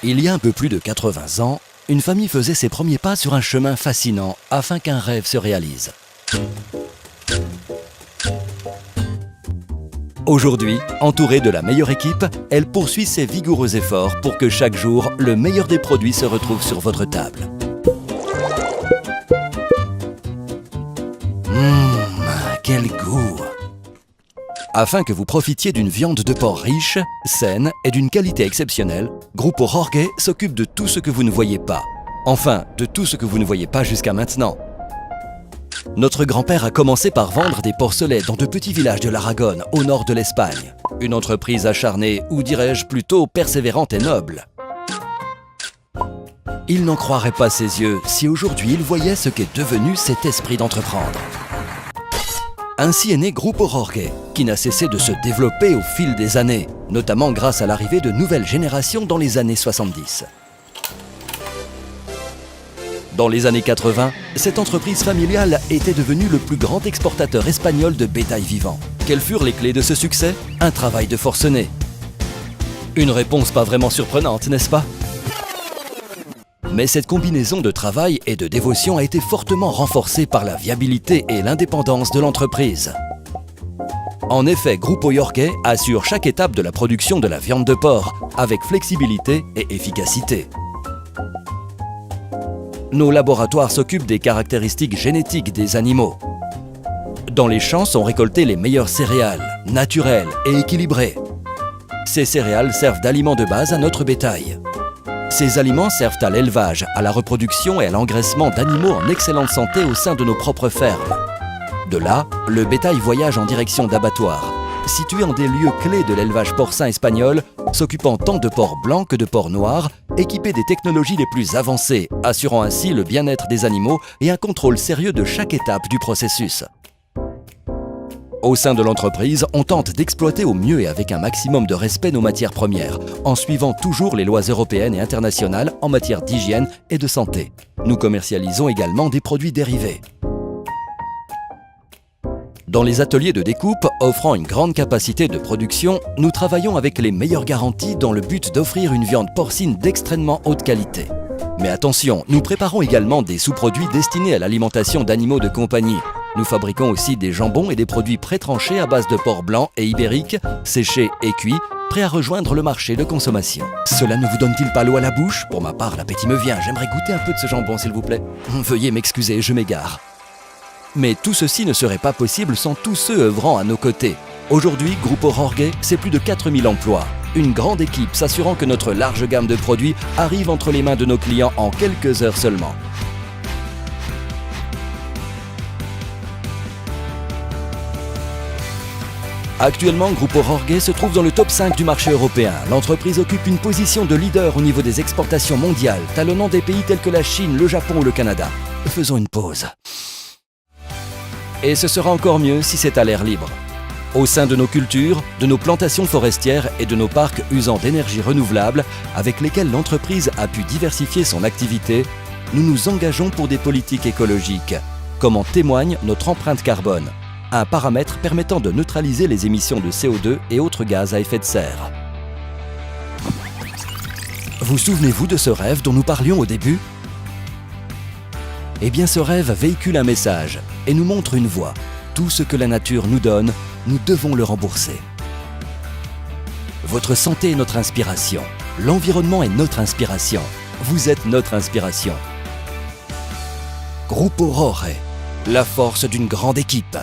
Il y a un peu plus de 80 ans, une famille faisait ses premiers pas sur un chemin fascinant afin qu'un rêve se réalise. Aujourd'hui, entourée de la meilleure équipe, elle poursuit ses vigoureux efforts pour que chaque jour, le meilleur des produits se retrouve sur votre table. Quel goût! Afin que vous profitiez d'une viande de porc riche, saine et d'une qualité exceptionnelle, Grupo Jorge s'occupe de tout ce que vous ne voyez pas. Enfin, de tout ce que vous ne voyez pas jusqu'à maintenant. Notre grand-père a commencé par vendre des porcelets dans de petits villages de l'Aragon, au nord de l'Espagne. Une entreprise acharnée, ou dirais-je plutôt persévérante et noble. Il n'en croirait pas ses yeux si aujourd'hui il voyait ce qu'est devenu cet esprit d'entreprendre. Ainsi est né Grupo Jorge, qui n'a cessé de se développer au fil des années, notamment grâce à l'arrivée de nouvelles générations dans les années 70. Dans les années 80, cette entreprise familiale était devenue le plus grand exportateur espagnol de bétail vivant. Quelles furent les clés de ce succès? Un travail de forcené. Une réponse pas vraiment surprenante, n'est-ce pas? Mais cette combinaison de travail et de dévotion a été fortement renforcée par la viabilité et l'indépendance de l'entreprise. En effet, Grupo Jorge assure chaque étape de la production de la viande de porc avec flexibilité et efficacité. Nos laboratoires s'occupent des caractéristiques génétiques des animaux. Dans les champs sont récoltées les meilleures céréales, naturelles et équilibrées. Ces céréales servent d'aliments de base à notre bétail. Ces aliments servent à l'élevage, à la reproduction et à l'engraissement d'animaux en excellente santé au sein de nos propres fermes. De là, le bétail voyage en direction d'abattoirs, situés en des lieux clés de l'élevage porcin espagnol, s'occupant tant de porcs blancs que de porcs noirs, équipés des technologies les plus avancées, assurant ainsi le bien-être des animaux et un contrôle sérieux de chaque étape du processus. Au sein de l'entreprise, on tente d'exploiter au mieux et avec un maximum de respect nos matières premières, en suivant toujours les lois européennes et internationales en matière d'hygiène et de santé. Nous commercialisons également des produits dérivés. Dans les ateliers de découpe, offrant une grande capacité de production, nous travaillons avec les meilleures garanties dans le but d'offrir une viande porcine d'extrêmement haute qualité. Mais attention, nous préparons également des sous-produits destinés à l'alimentation d'animaux de compagnie. Nous fabriquons aussi des jambons et des produits pré-tranchés à base de porc blanc et ibérique, séchés et cuits, prêts à rejoindre le marché de consommation. Cela ne vous donne-t-il pas l'eau à la bouche? Pour ma part, l'appétit me vient. J'aimerais goûter un peu de ce jambon, s'il vous plaît. Veuillez m'excuser, je m'égare. Mais tout ceci ne serait pas possible sans tous ceux œuvrant à nos côtés. Aujourd'hui, Grupo Jorge, c'est plus de 4000 emplois. Une grande équipe s'assurant que notre large gamme de produits arrive entre les mains de nos clients en quelques heures seulement. Actuellement, Grupo Jorge se trouve dans le top 5 du marché européen. L'entreprise occupe une position de leader au niveau des exportations mondiales, talonnant des pays tels que la Chine, le Japon ou le Canada. Faisons une pause. Et ce sera encore mieux si c'est à l'air libre. Au sein de nos cultures, de nos plantations forestières et de nos parcs usant d'énergie renouvelable, avec lesquels l'entreprise a pu diversifier son activité, nous nous engageons pour des politiques écologiques, comme en témoigne notre empreinte carbone, un paramètre permettant de neutraliser les émissions de CO2 et autres gaz à effet de serre. Vous souvenez-vous de ce rêve dont nous parlions au début? Eh bien, ce rêve véhicule un message et nous montre une voie. Tout ce que la nature nous donne, nous devons le rembourser. Votre santé est notre inspiration. L'environnement est notre inspiration. Vous êtes notre inspiration. Grupo Jorge, la force d'une grande équipe.